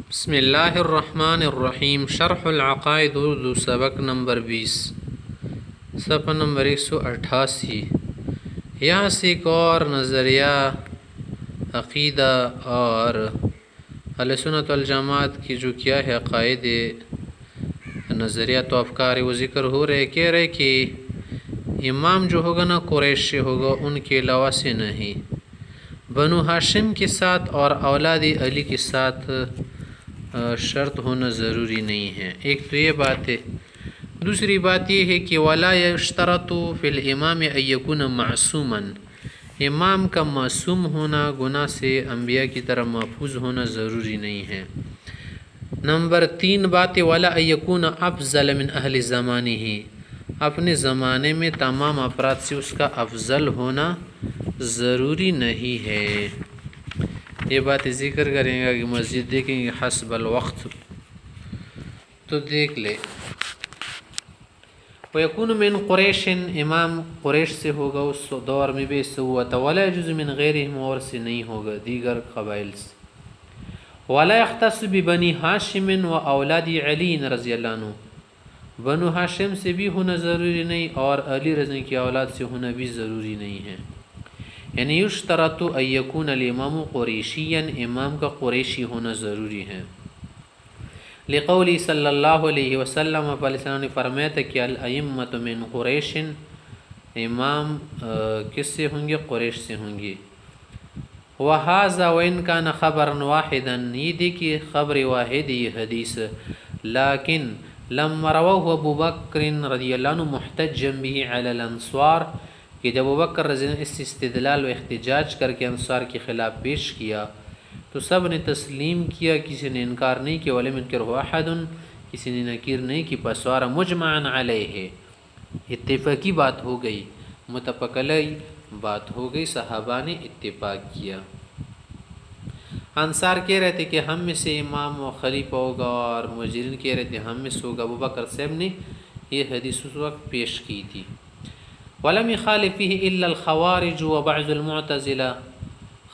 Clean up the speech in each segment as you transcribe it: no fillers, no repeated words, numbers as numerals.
بسم اللہ الرحمن الرحیم شرح العقائد اردو سبق نمبر 20 صفحہ نمبر 188۔ یہاں سے ایک اور نظریہ عقیدہ اور اہل سنت والجماعت کی جو کیا ہے عقائد نظریہ تو افکار وہ ذکر ہو رہے، کہہ رہے کہ امام جو ہوگا نا قریش سے ہوگا، ان کے علاوہ سے نہیں، بنو ہاشم کے ساتھ اور اولاد علی کے ساتھ شرط ہونا ضروری نہیں ہے۔ ایک تو یہ بات ہے۔ دوسری بات یہ ہے کہ ولا یشترط فی الامام ان یکون معصوما، امام کا معصوم ہونا، گناہ سے انبیاء کی طرح محفوظ ہونا ضروری نہیں ہے۔ نمبر 3 بات ولا ان یکون افضل من اہل زمانہ، اپنے زمانے میں تمام افراد سے اس کا افضل ہونا ضروری نہیں ہے۔ یہ بات ذکر کریں گا کہ مسجد دیکھیں گے حسب الوقت تو دیکھ لے۔ وَيَكُونُ مِنْ قُرَيْشٍ، امام قریش سے ہوگا، اس دور میں بھی سے ہوا تھا۔ وَلَا يَجُوزُ مِنْ غَيْرِهِمْ، اور سے نہیں ہوگا دیگر قبائل سے۔ وَلَا يَخْتَصُّ بِبَنِي هَاشِمٍ وَأَوْلَادِ عَلِيٍّ رضی اللہ عنہ، بنو ہاشم سے بھی ہونا ضروری نہیں اور علی رضی کی اولاد سے ہونا بھی ضروری نہیں ہے۔ یعنی یشترط ان یکون الامام قریشیا، امام کا قریشی ہونا ضروری ہے۔ لقولی صلی اللہ علیہ وسلم، علیہ السلام نے فرمایا تھا کہ الائمۃ من قریش، امام کس سے ہوں گے؟ قریش سے ہوں گے۔ وہذا وان کان خبرا واحدا، یہ دیکھیے خبر واحد یہ حدیث، لیکن لما رواه ابو بکر رضی اللہ عنہ محتجا به علی الانصار، کہ جب ابوبکر رضی اللہ عنہ اس استدلال و احتجاج کر کے انصار کے خلاف پیش کیا تو سب نے تسلیم کیا، کسی نے انکار نہیں کیا۔ ولم ينکرہ احد، کسی نے نکیر نہیں کی۔ فصار مجمعا علیہ، اتفاقی بات ہو گئی، متفق علیہ بات ہو گئی، صحابہ نے اتفاق کیا۔ انصار کہہ رہے تھے کہ ہم میں سے امام و خلیفہ ہوگا، اور مہاجرین کہہ رہے تھے ہم میں سے ہوگا۔ ابوبکر صاحب نے یہ حدیث اس وقت پیش کی تھی۔ وَلَمْ يَخَالِفْ فِيهِ إِلَّا الْخَوَارِجُ وَبَعْضُ الْمُعْتَزِلَةِ،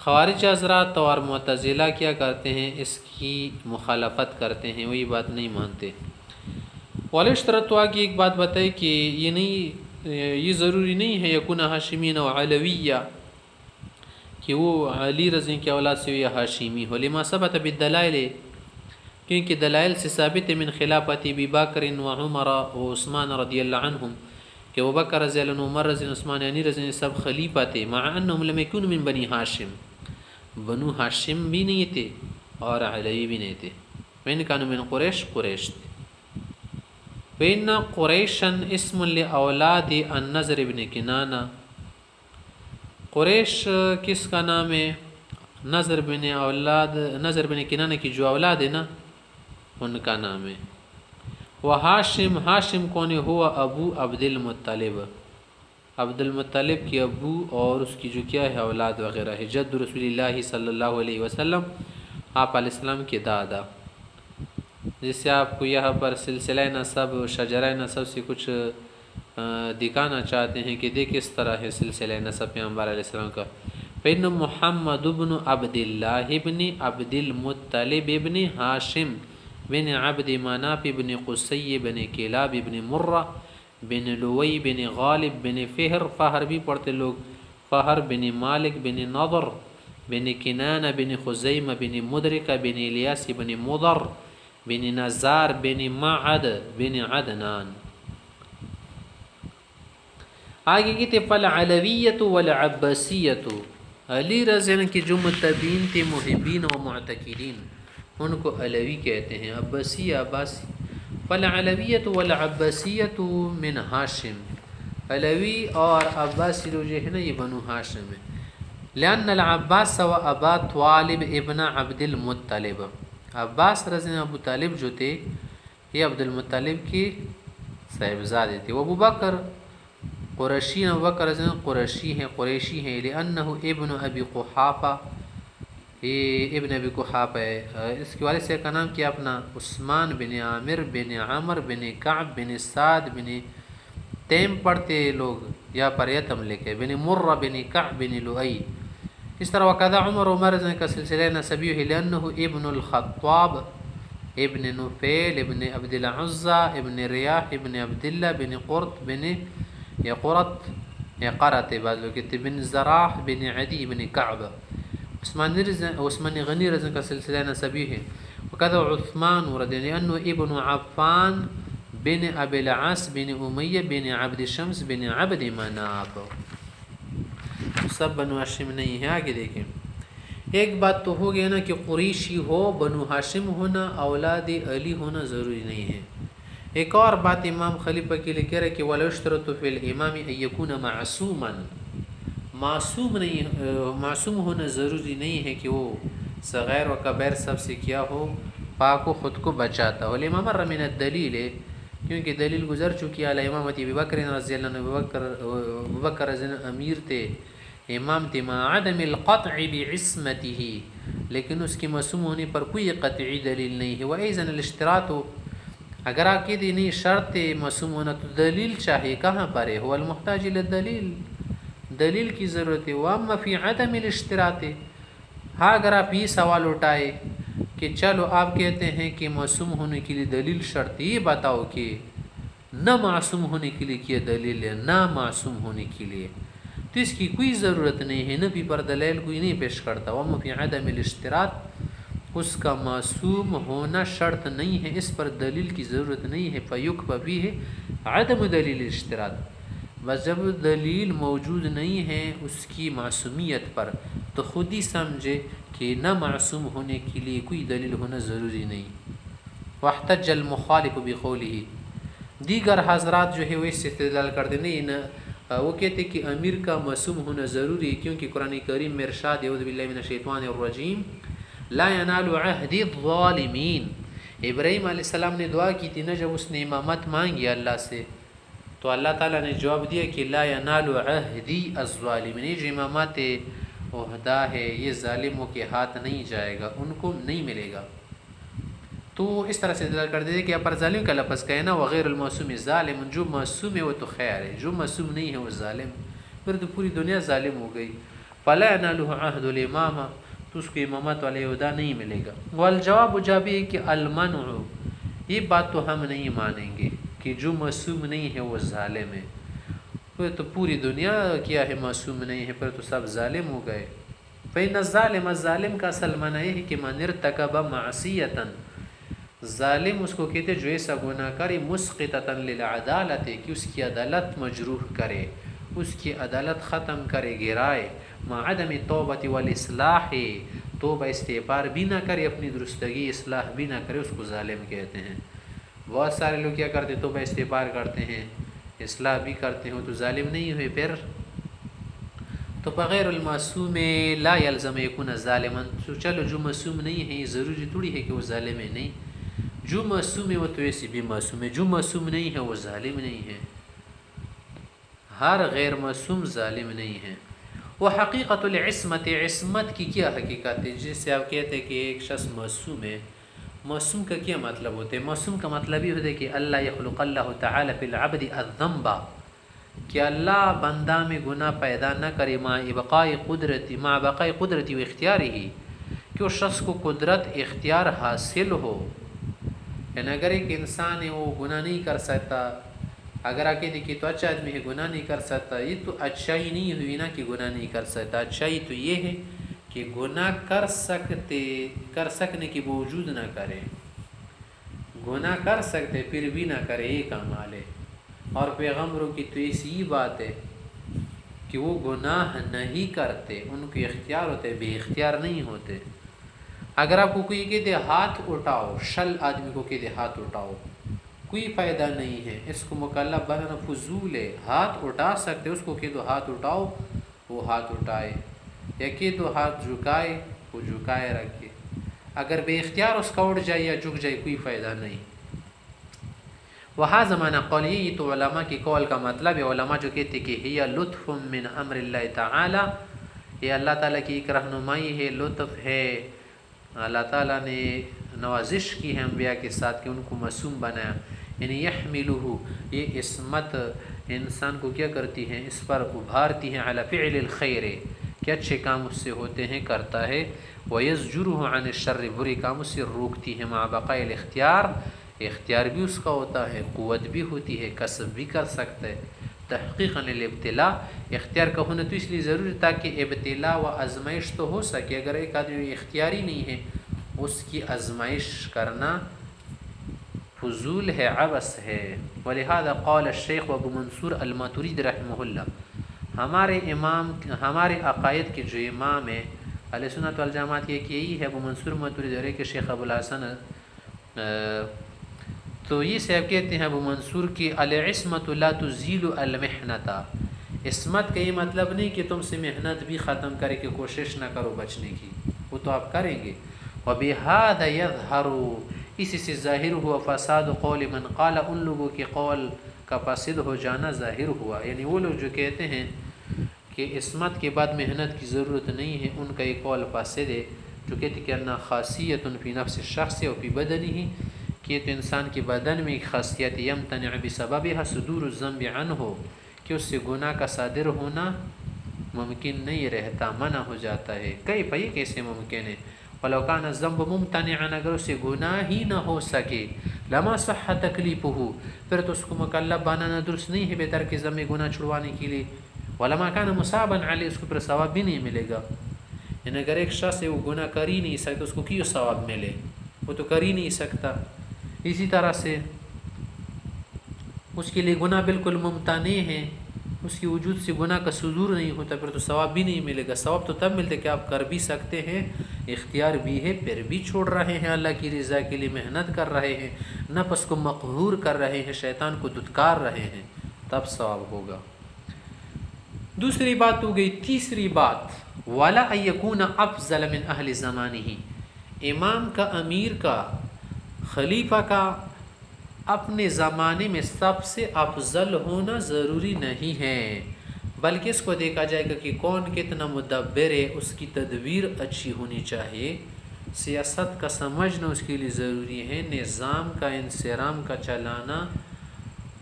خوارج حضرات اور معتزلہ کیا کرتے ہیں؟ اس کی مخالفت کرتے ہیں، وہی بات نہیں مانتے۔ وَلَشْتَرَطُ، آگے ایک بات بتائی کہ یہ ضروری نہیں ہے یکون ہاشمین و علویہ، کہ وہ علی رضی کی اولاد سے یا ہاشمی ہو، لما ثبت بالدلائل، کیونکہ دلائل سے ثابت ہے، من خلافت ابی بکر و عمر و عثمان رضی اللہ عنہم، کہ ابوبکر رضی اللہ عنہ، عمر رضی اللہ عنہ، عثمان علی رضی اللہ سب خلیفہ تھے۔ مع انہم لم یکونوا من بنی ہاشم، بنو ہاشم بھی نہیں تھے اور علی بھی نہیں تھے۔ وَإِنْ كَانُوا مِنْ قُرَيْشٍ، قریش تھے۔ وَإِنَّ قُرَيْشًا اسم لأولاد النضر بن کنانہ، قریش کس کا نام ہے؟ نضر بن کنانہ کی جو اولاد ہے نا، ان کا نام ہے۔ وہاشم، ہاشم کون ہے؟ ہوا ابو عبد المطلب، عبد المطلب کی ابو اور اس کی جو کیا ہے اولاد وغیرہ ہے۔ جد رسول اللہ صلی اللہ علیہ وسلم، آپ علیہ السلام کے دادا۔ جس سے آپ کو یہاں پر سلسلہ نسب، شجرہ نسب سے کچھ دکھانا چاہتے ہیں کہ دیکھ کس طرح ہے سلسلہ نسب پیغمبر علیہ السلام کا۔ فإن محمد بن عبد اللہ بن عبد المطلب بن ہاشم بن عبد مناف بن قصی بن کلاب بن مرہ بن لوی بن غالب بن فہر، فہر بھی پڑھتے لوگ، فہر بن مالک بن نضر بن کنانہ بن خزیمہ بن مدرک بن الیاس بن مضر بن نزار بن معد بن عدنان۔ آگے کہتے فالعلویۃ والعباسیۃ، علی رضی اللہ عنہ کی جو متبعین تھے، محبین و معتقدین، ان کو علوی کہتے ہیں، عباسی عباسی۔ فالعلویۃ والعباسیۃ من ہاشم، علوی اور عباسی جو ہے نا یہ بنو ہاشم ہے۔ لأن العباس و ابا طالب ابن عبد المطلب، عباس رضی اللہ عنہ ابو طالب جو تھے یہ عبد المطلب کی صاحبزادے تھے۔ ابو بکر قریشی، ابو بکر رضی اللہ عنہ قریشی ہیں، لأنہ ابن ابی قحافہ، یہ ابن ابی قحافہ ہے۔ اس کے والد سے کا نام کیا اپنا؟ عثمان بن عامر بن عمر بن کعب بن سعد بن تیم پڑھتے لوگ، یا پر یتم لکھے، بن مرہ بن کعب بن لؤی۔ اس طرح وقضا عمر کا سلسلہ نسبی ہے، لأنه ابن الخطاب ابن نفیل ابن عبد العزى ابن ریاح ابن عبداللہ بن قرط بن قرط بعض لوگ کہتے بن زراح بن عدی بن کعب. عثمان غنی رضی کا سلسلہ نسبی ہے. وكذا عثمان ورد لأنه ابن عفان بن ابی العاص بن امیہ بن عبد شمس بن عبد مناف. سب بنو ہاشم نہیں ہے. آگے دیکھیں ایک بات تو ہو گیا نا کہ قریشی ہو بنو ہاشم ہونا اولاد علی ہونا ضروری نہیں ہے. ایک اور بات امام خلیفہ کے لیے کہہ رہے کہ وَلَا يُشْتَرَطُ فِي الْإِمَامِ أَن يَكُونَ مَعْصُومًا. معصوم ہونا ضروری نہیں ہے کہ وہ صغیر و کبیر سب سے کیا ہو پاک و خود کو بچاتا ہو. الامام من الدلیل ہے کیونکہ دلیل گزر چکی ہے. علی امامت ابی بکر رضی اللہ عنہ. ابو بکر رضی اللہ امیر تھے امام تھے مع عدم القطع بعصمته لیکن اس کی معصوم ہونے پر کوئی قطعی دلیل نہیں ہے. وَإِذَنَ الاشتراط اگر آپ کہتے نہیں شرط معصوم ہونا تو دلیل چاہیے کہاں پر ہے. هو المحتاج الى الدلیل دلیل کی ضرورت ہے. واما فی عدم الاشتراط ہاں اگر آپ یہ سوال اٹھائے کہ چلو آپ کہتے ہیں کہ معصوم ہونے کے لیے دلیل شرط یہ بتاؤ کہ نہ معصوم ہونے کے لیے کیا دلیل ہے نہ معصوم ہونے کے لیے تو اس کی کوئی ضرورت نہیں ہے. نبی پر دلیل کوئی نہیں پیش کرتا. واما فی عدم الاشتراط اس کا معصوم ہونا شرط نہیں ہے اس پر دلیل کی ضرورت نہیں ہے. فیکفی فیہ عدم دلیل الاشتراط بس جب دلیل موجود نہیں ہے اس کی معصومیت پر تو خود ہی سمجھے کہ نہ معصوم ہونے کے لیے کوئی دلیل ہونا ضروری نہیں. واحتج المخالف بقوله دیگر حضرات جو ہے وہ اس سے استدلال کرتے نہیں وہ کہتے کہ امیر کا معصوم ہونا ضروری ہے کیونکہ قرآن کریم میں ارشاد اعوذ باللہ من الشیطان الرجیم لا ینال عہد الظالمین. ابراہیم علیہ السلام نے دعا کی تھی نا جب اس نے امامت مانگی اللہ سے تو اللہ تعالیٰ نے جواب دیا کہ لا ینال عہدی الظالمین. یہ جو امامت عہدہ ہے یہ ظالموں کے ہاتھ نہیں جائے گا ان کو نہیں ملے گا. تو اس طرح سے دلال کر دیتے کہ پر ظالم کا لفظ کہنا وغیر المعصوم ظالم جو معصوم ہے وہ تو خیر ہے جو معصوم نہیں ہے وہ ظالم پھر تو پوری دنیا ظالم ہو گئی. فلا ینالہ عہد الامامہ تو اس کو امامت والے عہدہ نہیں ملے گا. والجواب جواب ہے کہ المنع یہ بات تو ہم نہیں مانیں گے کہ جو معصوم نہیں ہے وہ ظالم ہے. پھر تو پوری دنیا کیا ہے معصوم نہیں ہے پھر تو سب ظالم ہو گئے. فإن الظالم ظالم کا اصل معنی یہ ہے کہ من ارتکب معصیتا ظالم اس کو کہتے جو ایسا گناہ کرے مسقطتا للعدالت کہ اس کی عدالت مجروح کرے اس کی عدالت ختم کرے گرائے. مع عدم توبۃ والاصلاح توبہ استغفار بھی نہ کرے اپنی درستگی اصلاح بھی نہ کرے اس کو ظالم کہتے ہیں. بہت سارے لوگ کیا کرتے توبہ استغفار کرتے ہیں اصلاح بھی کرتے ہیں تو ظالم نہیں ہوئے. پھر تو بغیر المعصوم لا یلزم یکون ظالما تو چلو جو معصوم نہیں ہے یہ ضروری تھوڑی ہے کہ وہ ظالم ہے. نہیں جو معصوم ہے وہ تو ایسی بھی معصوم ہے جو معصوم نہیں ہے وہ ظالم نہیں ہے. ہر غیر معصوم ظالم نہیں ہے. وہ حقیقت العصمت عصمت کی کیا حقیقت ہے جس سے آپ کہتے ہیں کہ ایک شخص معصوم ہے. معصوم کا کیا مطلب ہوتا ہے؟ معصوم کا مطلب یہ ہوتا ہے کہ اللہ یخلق اللہ تعالی فی العبد الذنب کہ اللہ بندہ میں گناہ پیدا نہ کرے مع بقاء قدرتی و اختیاری ہی کہ اس شخص کو قدرت اختیار حاصل ہو. یعنی اگر ایک انسان ہے وہ گناہ نہیں کر سکتا اگر آپ کہتے کہ تو اچھا آدمی ہے گناہ نہیں کر سکتا یہ تو اچھائی نہیں ہوئی نا کہ گناہ نہیں کر سکتا. اچھائی تو یہ ہے کہ گناہ کر سکنے کے باوجود نہ کرے. گناہ کر سکتے پھر بھی نہ کرے یہ کمال ہے. اور پیغمبروں کی تو ایسی بات ہے کہ وہ گناہ نہیں کرتے ان کے اختیار ہوتے بے اختیار نہیں ہوتے. اگر آپ کو کوئی کہتے ہاتھ اٹھاؤ شل آدمی کو کہتے ہاتھ اٹھاؤ کوئی فائدہ نہیں ہے اس کو مکلف بنانا فضول ہے. ہاتھ اٹھا سکتے اس کو کہہ دو ہاتھ اٹھاؤ وہ ہاتھ اٹھائے یا کہہ دو ہاتھ جھکائے وہ جھکائے رکھے. اگر بے اختیار اس کا اٹھ جائے یا جھک جائے کوئی فائدہ نہیں. وہاں زمانہ قول یہ تو علماء کی قول کا مطلب ہے. علماء جو کہتے کہ ہی لطف من امر اللہ تعالی یہ اللہ تعالیٰ کی ایک رہنمائی ہے لطف ہے. اللہ تعالیٰ نے نوازش کی ہے انبیاء کے ساتھ کہ ان کو معصوم بنایا. یعنی یحملہ یہ عصمت انسان کو کیا کرتی ہے اس پر ابھارتی ہے علی فعل الخیر کہ اچھے کام اس سے ہوتے ہیں کرتا ہے، وَيَزْجُرُهُ عَنِ الشَّرِّ بری کاموں سے روکتی ہے، مع بقاء الاختیار اختیار بھی اس کا ہوتا ہے، قوت بھی ہوتی ہے، کسب بھی کر سکتا ہے۔ تحقیقاً الابتلاء اختیار کا ہونا تو اس لیے ضروری ہے تاکہ ابتلاء و آزمائش تو ہو سکے۔ اگر ایک آدمی اختیاری نہیں ہے، اس کی آزمائش کرنا فضول ہے، عبث ہے۔ ولہذا قال الشیخ ابو منصور الماتوریدی رحمہ اللہ، ہمارے امام، ہمارے عقائد کے جو امام ہیں اہل سنت والجماعت کی، یہی ہے ابو منصور ماتوریدی کے شیخ ابو الحسن، تو یہ صاحب کہتے ہیں ابو منصور کی العصمت لا تزیل المحنت، عصمت کا یہ مطلب نہیں کہ تم سے محنت بھی ختم کرے کہ کوشش نہ کرو بچنے کی، وہ تو آپ کریں گے۔ وبہذا یظہر، اسی سے ظاہر ہوا فساد قول من قال، ان لوگوں کے قول کا فاسد ہو جانا ظاہر ہوا، یعنی وہ لوگ جو کہتے ہیں کہ عصمت کے بعد محنت کی ضرورت نہیں ہے، ان کا ایک قول فاسد ہے، جو کہتے ہیں کہ انہا خاصیت فی نفس الشخص و فی بدنہ، کہ تو انسان کے بدن میں ایک خاصیت یمتنع بسببها صدور الذنب عنہ، کہ اس سے گناہ کا صادر ہونا ممکن نہیں رہتا، منع ہو جاتا ہے۔ کیف، یہ کیسے ممکن ہے؟ وَلَوْ كَانَ الذَّنْبُ مُمْتَنِعًا، اگر اسے گناہ ہی نہ ہو سکے، لَمَا صَحَّ تَكْلِيفُهُ، پھر تو اس کو مکلف بنانا درست نہیں ہے بہتر کے ذنب گناہ چھڑوانے کے لیے، وَلَمَا كَانَ مُصَابًا عَلَيْهِ، اس کو پھر ثواب بھی نہیں ملے گا۔ یعنی اگر ایک شخص ہے وہ گناہ کر ہی نہیں سکتا، اس کو کیوں ثواب ملے؟ وہ تو کر ہی نہیں سکتا۔ اسی طرح سے اس کے لیے گناہ بالکل ممتنع ہے، اس کی وجود سے گناہ کا صدور نہیں ہوتا، پھر تو ثواب بھی نہیں ملے گا۔ ثواب تو تب ملتے کہ آپ کر بھی سکتے ہیں، اختیار بھی ہے، پھر بھی چھوڑ رہے ہیں، اللہ کی رضا کے لیے محنت کر رہے ہیں، نفس کو مقہور کر رہے ہیں، شیطان کو دھتکار رہے ہیں، تب ثواب ہوگا۔ دوسری بات ہو گئی۔ تیسری بات، وَلَا أَن يَكُونَ أَفْضَلَ مِنْ أَهْلِ زَمَانِهِ، امام کا، امیر کا، خلیفہ کا اپنے زمانے میں سب سے افضل ہونا ضروری نہیں ہے، بلکہ اس کو دیکھا جائے گا کہ کون کتنا مدبر ہے، اس کی تدبیر اچھی ہونی چاہیے، سیاست کا سمجھنا اس کے لیے ضروری ہے، نظام کا، انصرام کا چلانا،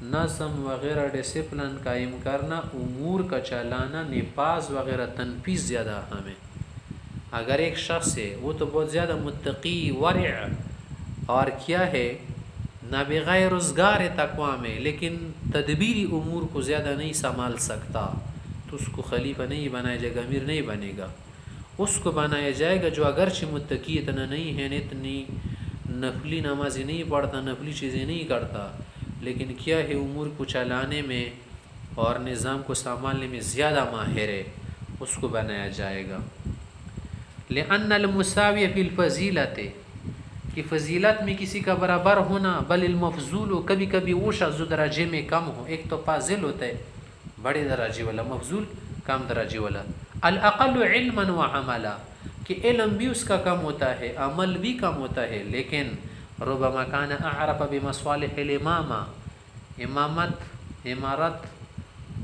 نظم وغیرہ ڈسپلن قائم کرنا، امور کا چلانا، نفاذ وغیرہ تنفیذ زیادہ اہم ہے۔ اگر ایک شخص ہے وہ تو بہت زیادہ متقی، ورع اور کیا ہے، نابغہ روزگار تقوی میں، لیکن تدبیری امور کو زیادہ نہیں سنبھال سکتا، تو اس کو خلیفہ نہیں بنایا جائے گا، امیر نہیں بنے گا۔ اس کو بنایا جائے گا جو اگرچہ متقی اتنا نہیں ہے، اتنی نفلی نمازی نہیں پڑھتا، نفلی چیزیں نہیں کرتا، لیکن کیا ہے، امور کو چلانے میں اور نظام کو سنبھالنے میں زیادہ ماہر ہے، اس کو بنایا جائے گا۔ لأن المساوی فی الفضیلت، کہ فضیلت میں کسی کا برابر ہونا، بل المفضول، کبھی کبھی وہ شخص جو درجے میں کم ہو، ایک تو فاضل ہوتا ہے بڑے درجے والا، مفضول کم درجے والا، الاقل علما وعملا، کہ علم بھی اس کا کم ہوتا ہے، عمل بھی کم ہوتا ہے، لیکن ربما کان اعرف بمصالح الامامہ، امارت،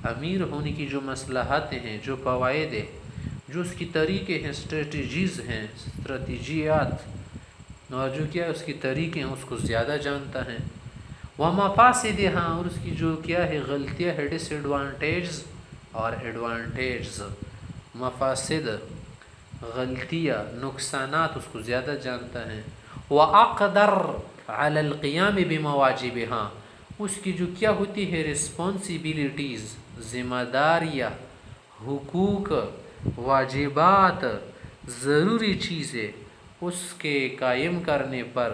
امیر ہونے کی جو مصلحتیں ہیں، جو فوائد ہیں، جو اس کی طریقے ہیں، اسٹریٹجیز ہیں، استراتیجیات، اور جو کیا اس کی طریقے ہیں، اس کو زیادہ جانتا ہے۔ ومفاسد، ہاں، اور اس کی جو کیا ہے غلطیاں ہے، ڈس ایڈوانٹیجز اور ایڈوانٹیجز، مفاسد، غلطیاں، نقصانات، اس کو زیادہ جانتا ہے۔ وأقدر على القیام بمواجبها، اس کی جو کیا ہوتی ہے رسپانسبلٹیز، ذمہ داریاں، حقوق، واجبات، ضروری چیزیں، اس کے قائم کرنے پر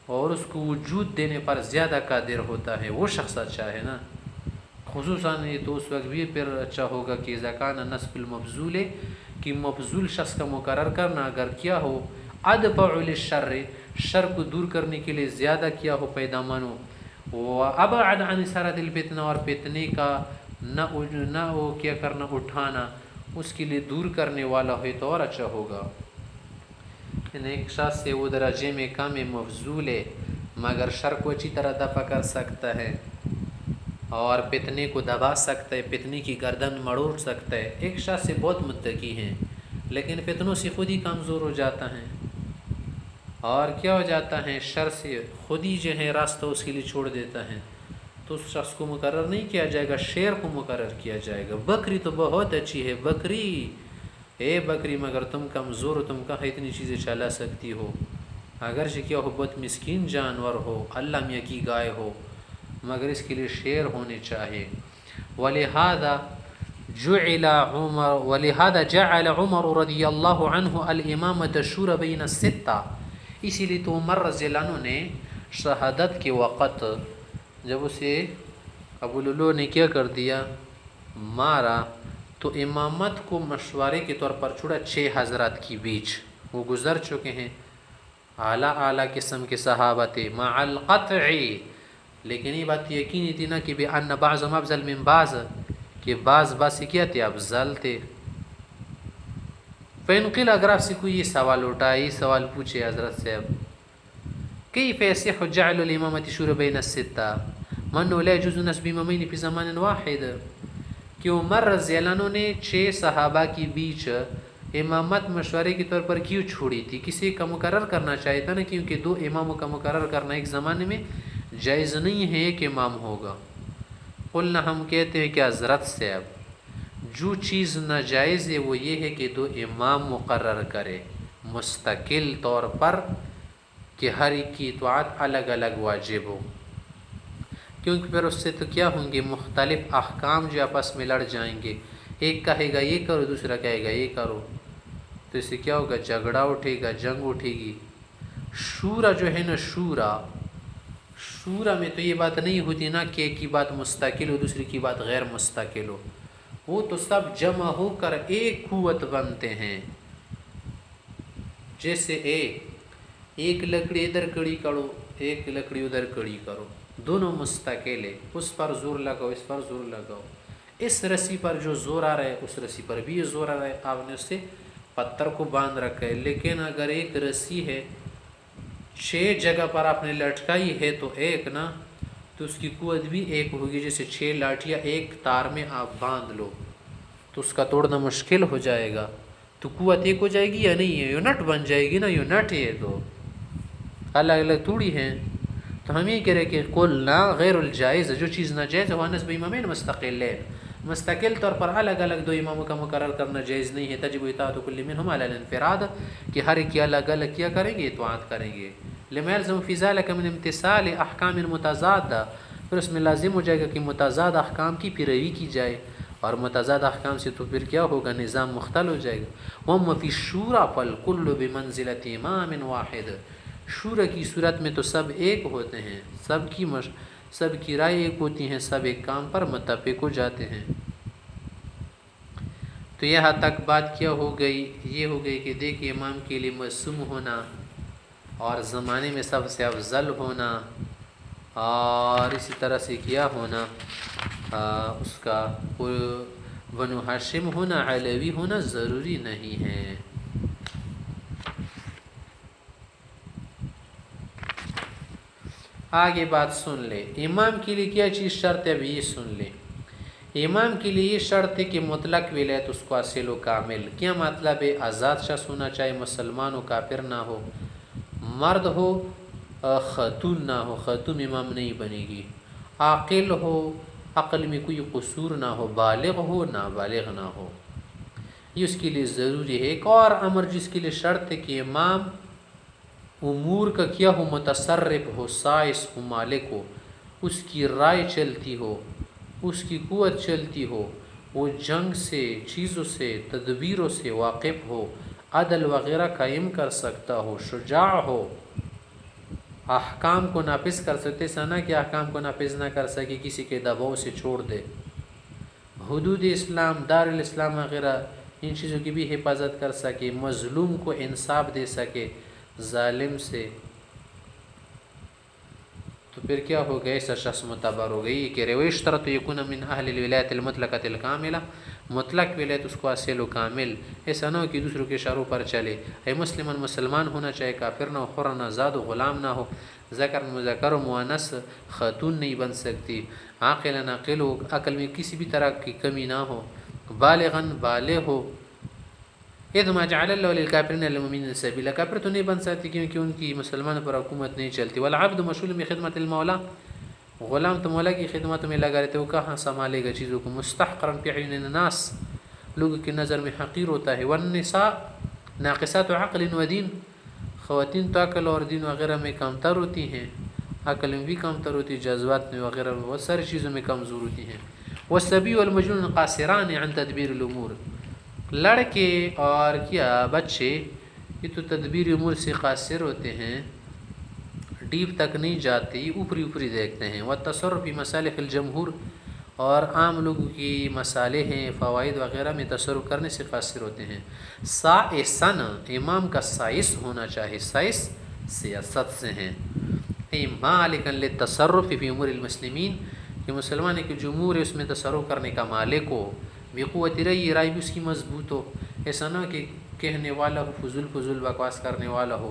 اور اس کو وجود دینے پر زیادہ قادر ہوتا ہے، وہ شخص اچھا ہے نا۔ خصوصاً یہ تو اس وقت بھی پھر اچھا ہوگا کہ اذا کان نصب المبذول، کہ مبذول شخص کا مقرر کرنا اگر کیا ہو، ادفع للشر، شر کو دور کرنے کے لیے زیادہ کیا ہو پیدامان ہو، وابعد عن اثارت الفتنہ، اور فتنے کا نہ ہو کیا کرنا، اٹھانا، اس کے لیے دور کرنے والا ہے تو اور اچھا ہوگا۔ ایک شخص سے وہ درجے میں کم ہے، مفضول ہے، مگر شر کو اچھی طرح دفع کر سکتا ہے اور فتنے کو دبا سکتا ہے، فتنے کی گردن مڑوڑ سکتا ہے۔ ایک شخص سے بہت متقی ہیں لیکن فتنوں سے خود ہی کمزور ہو جاتا ہے، اور کیا ہو جاتا ہے، شر سے خود ہی جو ہے راستہ اس کے لیے چھوڑ دیتا ہے، تو اس شخص کو مقرر نہیں کیا جائے گا، شیر کو مقرر کیا جائے گا۔ بکری تو بہت اچھی ہے، بکری اے بکری مگر تم کمزور ہو، تم کہاں اتنی چیزیں چلا سکتی ہو، اگرچہ کیا ہو بہت مسکین جانور ہو، اللہ میاں کی گائے ہو، مگر اس کے لیے شیر ہونے چاہیے۔ ولہذا جعل عمر رضی اللہ عنہ الامامۃ شورى بین الستہ، اسی لیے تو عمر رضی اللہ عنہ نے شہادت کے وقت جب اسے ابو لولو نے کیا کر دیا، مارا، تو امامت کو مشورے کے طور پر چھوڑا 6 حضرات کی بیچ، وہ گزر چکے ہیں، اعلیٰ قسم کے صحابہ تھے، مع القطع، لیکن یہ بات یقینی تھی نا کہ بأن بعضهم افضل من بعض، کہ بعض سے کیا تھے، افضل تھے۔ فإن قیل، اگر آپ سے کوئی یہ سوال اٹھائے، یہ سوال پوچھے حضرت صاحب، کیف یصح جعل الامامۃ شورى بین الستہ من لا يجوز نصب امامین فی زمان واحد، کہ عمر رضی اللہ عنہ نے 6 صحابہ کی بیچ امامت مشورے کے طور پر کیوں چھوڑی تھی؟ کسی کا مقرر کرنا چاہیے تھا نا، کیونکہ 2 اماموں کا مقرر کرنا ایک زمانے میں جائز نہیں ہے، ایک امام ہوگا۔ قلنا، ہم کہتے ہیں کہ حضرت صاحب جو چیز ناجائز ہے وہ یہ ہے کہ 2 امام مقرر کرے مستقل طور پر، کہ ہر ایک کی اطاعت الگ الگ واجب ہو، کیونکہ پھر اس سے تو کیا ہوں گے، مختلف احکام جو آپس میں لڑ جائیں گے، ایک کہے گا یہ کرو، دوسرا کہے گا یہ کرو، تو اس سے کیا ہوگا، جھگڑا اٹھے گا، جنگ اٹھے گی۔ شورا جو ہے نا، شورا میں تو یہ بات نہیں ہوتی نا کہ ایک کی بات مستقل ہو، دوسری کی بات غیر مستقل ہو، وہ تو سب جمع ہو کر ایک قوت بنتے ہیں۔ جیسے ایک لکڑی ادھر کڑی کرو، ایک لکڑی ادھر کڑی کرو، دونوں مستقل ہے، اس پر زور لگاؤ، اس پر زور لگاؤ، اس رسی پر جو زور آ رہا ہے اس رسی پر بھی یہ زور آ رہا ہے، آپ نے اس سے پتھر کو باندھ رکھا ہے۔ لیکن اگر ایک رسی ہے 6 جگہ پر آپ نے لٹکائی ہے تو ایک نا، تو اس کی قوت بھی ایک ہوگی، جیسے 6 لاٹھیاں ایک تار میں آپ باندھ لو تو اس کا توڑنا مشکل ہو جائے گا، تو قوت ایک ہو جائے گی یا نہیں ہے، یونٹ بن جائے گی نا، یونٹ ہے تو الگ الگ توڑی ہیں۔ تو ہم یہ کہہ رہے کہ قلنا غیر الجائز، جو چیز ناجائز ہے وہ نصب امامین مستقلین، مستقل طور پر الگ الگ 2 اماموں کا مقرر کرنا جائز نہیں ہے۔ تجب اطاعت کل منہم علی الانفراد، کہ ہر ایک کی الگ الگ کیا کریں گے، اطاعت کریں گے۔ لما يلزم فی ذلک من امتثال احکام متضادہ، پھر اس میں لازم ہو جائے گا کہ متضاد احکام کی پیروی کی جائے، اور متضاد احکام سے تو پھر کیا ہوگا، نظام مختل ہو جائے گا۔ وَأَمَّا فِي الشُّورَى فَالْكُلُّ بِمَنزِلَةِ إِمَامٍ وَاحِدٍ، شورى کی صورت میں تو سب ایک ہوتے ہیں، سب کی رائے ایک ہوتی ہیں، سب ایک کام پر متفق ہو جاتے ہیں۔ تو یہاں تک بات کیا ہو گئی، یہ ہو گئی کہ دیکھیں امام کے لیے معصوم ہونا، اور زمانے میں سب سے افضل ہونا، اور اسی طرح سے کیا ہونا، اس کا بنو ہاشم ہونا، علوی ہونا ضروری نہیں ہے۔ آگے بات سن لے، امام کے لیے کیا چیز شرط ہے، ابھی یہ سن لے۔ امام کے لیے یہ شرط ہے کہ مطلق ولایت اس کو حاصل و کامل۔ کیا مطلب ہے؟ آزاد شخص ہونا چاہے، مسلمان و کافر نہ ہو، مرد ہو خاتون نہ ہو، خاتون امام نہیں بنے گی، عاقل ہو، عقل میں کوئی قصور نہ ہو، بالغ ہو، نابالغ نہ ہو، یہ اس کے لیے ضروری ہے۔ ایک اور امر جس کے لیے شرط ہے کہ امام امور کا کیا ہو، متصرف ہو، سائس ہو، مالک ہو، اس کی رائے چلتی ہو، اس کی قوت چلتی ہو، وہ جنگ سے، چیزوں سے، تدبیروں سے واقف ہو، عدل وغیرہ قائم کر سکتا ہو، شجاع ہو، احکام کو نافذ کر سکتے، سنا کہ احکام کو نافذ نہ کر سکے، کسی کے دباؤ سے چھوڑ دے، حدود اسلام، دار الاسلام وغیرہ ان چیزوں کی بھی حفاظت کر سکے، مظلوم کو انصاف دے سکے ظالم سے، تو پھر کیا ہو گیا، ایسا شخص معتبر ہو گئی کہ وَيُشْتَرَطُ يَكُونَ مِنْ أَهْلِ الْوِلَایَةِ الْمُطْلَقَةِ الْكَامِلَةِ، مطلق ولایت اس کو حاصل و کامل، ایسا نہ ہو کہ دوسروں کے اشاروں پر چلے، اے مسلمان ہونا چاہے، کافر نہ ہو، حر نہ آزاد و غلام نہ ہو، ذکر مذکر و مؤنث خاتون نہیں بن سکتی، عاقل ناقل ہو، عقل میں کسی بھی طرح کی کمی نہ ہو، بالغاً بالغ ہو، اِذْ مَا جَعَلَ اللَّهُ لِلْكَافِرِينَ عَلَى الْمُؤْمِنِينَ سَبِيلًا، کافر تو نہیں بن سکتی کیونکہ ان کی مسلمان پر حکومت نہیں چلتی، وَالْعَبْدُ مَشْغُولٌ بِخِدْمَةِ الْمَوْلَى، غلام تو مولا کی خدمت میں لگا رہتے، وہ کہاں سنبھالے گا چیزوں کو، مُسْتَحْقَرًا فِي أَعْيُنِ النَّاسِ، لوگوں کی نظر میں حقیر ہوتا ہے. والنساء ناقصات عقل و دین، خواتین تو عقل اور دین وغیرہ میں کمتر ہوتی ہیں، عقل میں بھی کمتر ہوتی ہے، جذبات میں وغیرہ میں بہت ساری چیزوں میں کمزور ہوتی ہیں. والصبی والمجنون قاصران عن تدبیر الامور، لڑکے اور کیا بچے یہ تو تدبیر امور سے قاصر ہوتے ہیں، ڈیپ تک نہیں جاتے، اوپری اوپری دیکھتے ہیں. والتصرف فی مصالح الجمہور، اور عام لوگوں کی مسالے ہیں فوائد وغیرہ میں تصرف کرنے سے قاصر ہوتے ہیں. سائسن، امام کا سائس ہونا چاہیے، سائس سیاست سے ہیں. مالکا للتصرف فی امور المسلمین، کہ مسلمان کے جو امور ہے اس میں تصرف کرنے کا مالک ہو. بقوت رأی، رائے بھی اس کی مضبوط ہو، ایسا نہ کہ کہنے والا ہو، فضول بکواس کرنے والا ہو،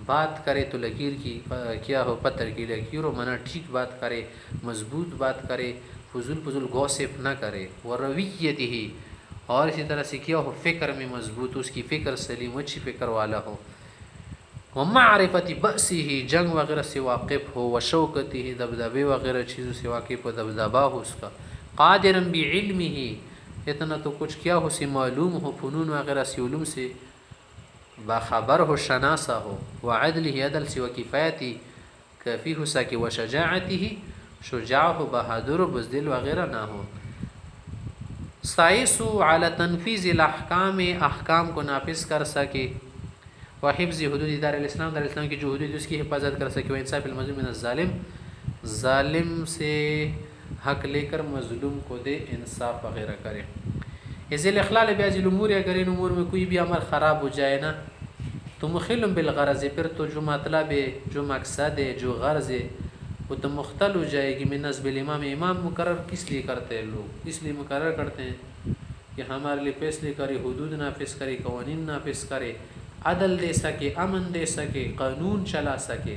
بات کرے تو لکیر کی کیا ہو، پتھر کی لکیر ہو، منع ٹھیک بات کرے، مضبوط بات کرے، فضول گوسپ نہ کرے. ورویتہ، اور اسی طرح سے کیا ہو، فکر میں مضبوط، اس کی فکر سلیم، اچھی فکر والا ہو. ومعرفت بأسہ، جنگ وغیرہ سے واقف ہو. وشوکتہ، دبدبے وغیرہ چیزوں سے واقف ہو، دبدبہ ہو اس کا. قادرا بعلمہ، اتنا تو کچھ کیا ہو سے معلوم ہو، فنون وغیرہ سے علوم سے باخبر ہو، شناسا ہو. وعدلہ، عدل سے، وکفایتہ، کافی ہو سکے. وشجاعتہ، شجاع ہو، بہادر ہو، بزدل وغیرہ نہ ہو. سائس علی تنفیذ الاحکام، احکام کو نافذ کر سکے. وحفظ حدود دار الاسلام، دار الاسلام کی جو حدود اس کی حفاظت کر سکے. وانصاف المظلوم من الظالم، ظالم سے حق لے کر مظلوم کو دے، انصاف وغیرہ کرے. اذ الاخلال بعض الامور، اگر ان امور میں کوئی بھی عمل خراب ہو جائے نا تو مخل بالغرض، پھر تو جو مطلب ہے، جو مقصد ہے، جو غرض ہے وہ تو مختل ہو جائے گی. من نصب الامام، امام مقرر کس لیے کرتے ہیں لوگ؟ اس لیے مقرر کرتے ہیں کہ ہمارے لیے فیصلے کرے، حدود نافذ کرے، قوانین نافذ کرے، عدل دے سکے، امن دے سکے، قانون چلا سکے.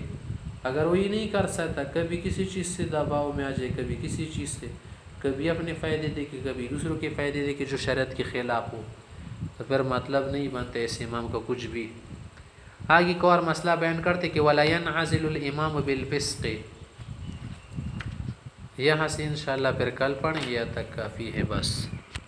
اگر وہ یہ نہیں کر سکتا، کبھی کسی چیز سے دباؤ میں آ جائے، کبھی کسی چیز سے، کبھی اپنے فائدے دے کے، کبھی دوسروں کے فائدے دے کے جو شریعت کے خلاف ہو، تو پھر مطلب نہیں بنتا ایسے امام کا کچھ بھی. آگے ایک اور مسئلہ بیان کرتے کہ وَلَا يَنْعَزِلُ الْإِمَامُ بِالْفِسْقِ. یہاں سے انشاءاللہ پھر کل پڑھیں گے، یہاں تک کافی ہے بس.